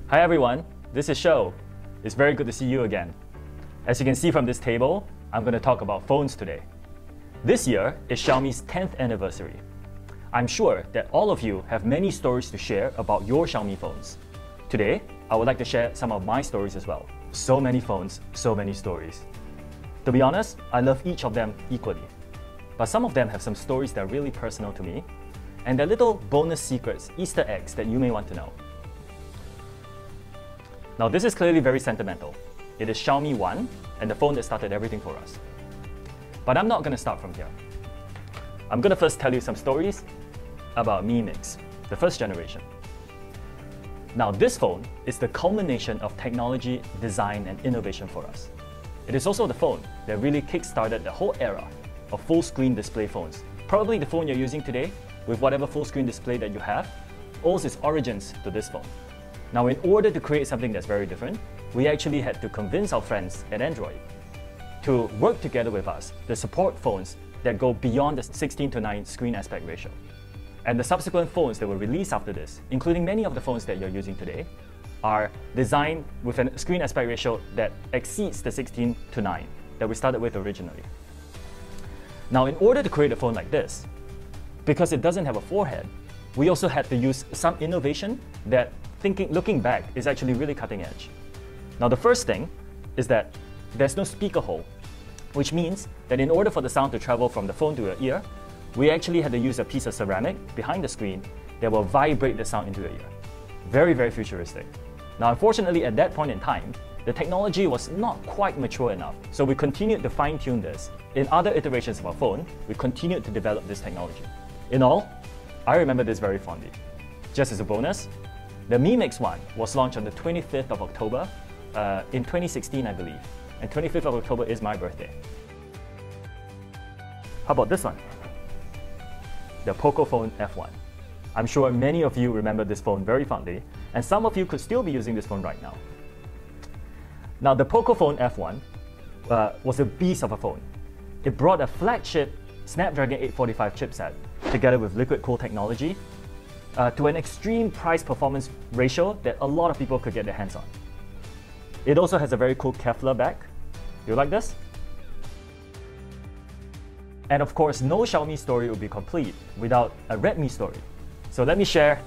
Hi everyone, this is Shou. It's very good to see you again. As you can see from this table, I'm going to talk about phones today. This year is Xiaomi's 10th anniversary. I'm sure that all of you have many stories to share about your Xiaomi phones. Today, I would like to share some of my stories as well. So many phones, so many stories. To be honest, I love each of them equally. But some of them have some stories that are really personal to me, and they're little bonus secrets, Easter eggs that you may want to know. Now this is clearly very sentimental. It is Xiaomi 1 and the phone that started everything for us. But I'm not going to start from here. I'm going to first tell you some stories about Mi Mix, the first generation. Now this phone is the culmination of technology, design and innovation for us. It is also the phone that really kick-started the whole era of full-screen display phones. Probably the phone you're using today, with whatever full-screen display that you have, owes its origins to this phone. Now, in order to create something that's very different, we actually had to convince our friends at Android to work together with us to support phones that go beyond the 16:9 screen aspect ratio. And the subsequent phones that were released after this, including many of the phones that you're using today, are designed with a screen aspect ratio that exceeds the 16:9 that we started with originally. Now, in order to create a phone like this, because it doesn't have a forehead, we also had to use some innovation that, looking back, is actually really cutting edge. Now, the first thing is that there's no speaker hole, which means that in order for the sound to travel from the phone to your ear, we actually had to use a piece of ceramic behind the screen that will vibrate the sound into your ear. Very, very futuristic. Now, unfortunately, at that point in time, the technology was not quite mature enough, so we continued to fine-tune this. In other iterations of our phone, we continued to develop this technology. In all, I remember this very fondly. Just as a bonus, the Mi Mix 1 was launched on the 25th of October in 2016, I believe. And 25th of October is my birthday. How about this one? The Pocophone F1. I'm sure many of you remember this phone very fondly, and some of you could still be using this phone right now. Now, the Pocophone F1 was a beast of a phone. It brought a flagship Snapdragon 845 chipset together with liquid cool technology to an extreme price-performance ratio that a lot of people could get their hands on. It also has a very cool Kevlar back. You like this? And of course, no Xiaomi story would be complete without a Redmi story. So let me share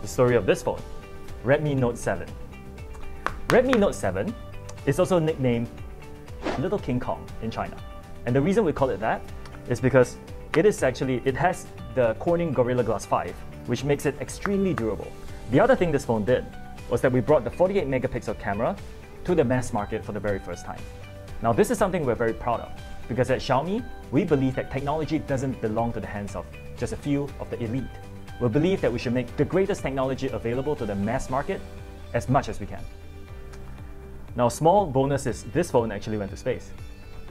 the story of this phone, Redmi Note 7. Redmi Note 7 is also nicknamed Little King Kong in China. And the reason we call it that is because it has the Corning Gorilla Glass 5, which makes it extremely durable. The other thing this phone did was that we brought the 48 megapixel camera to the mass market for the very first time. Now, this is something we're very proud of, because at Xiaomi, we believe that technology doesn't belong to the hands of just a few of the elite. We believe that we should make the greatest technology available to the mass market as much as we can. Now, small bonus is this phone actually went to space.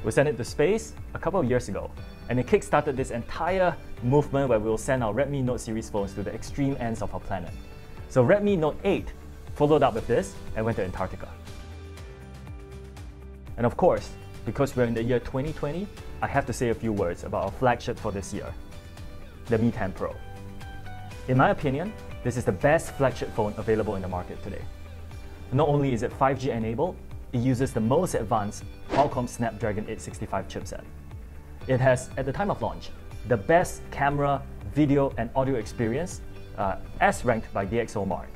We sent it to space a couple of years ago, and it kick-started this entire movement where we will send our Redmi Note series phones to the extreme ends of our planet. So Redmi Note 8 followed up with this and went to Antarctica. And of course, because we're in the year 2020, I have to say a few words about our flagship for this year, the Mi 10 Pro. In my opinion, this is the best flagship phone available in the market today. Not only is it 5G enabled, it uses the most advanced Qualcomm Snapdragon 865 chipset. It has, at the time of launch, the best camera, video and audio experience as ranked by DxOMark.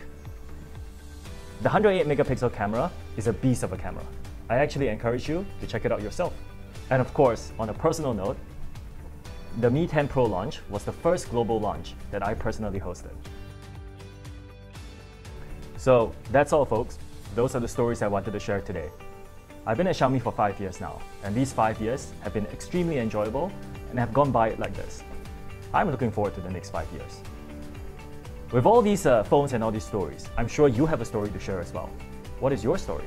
The 108 megapixel camera is a beast of a camera. I actually encourage you to check it out yourself. And of course, on a personal note, the Mi 10 Pro launch was the first global launch that I personally hosted. So that's all, folks. Those are the stories I wanted to share today. I've been at Xiaomi for 5 years now, and these 5 years have been extremely enjoyable and have gone by like this. I'm looking forward to the next 5 years. With all these phones and all these stories, I'm sure you have a story to share as well. What is your story?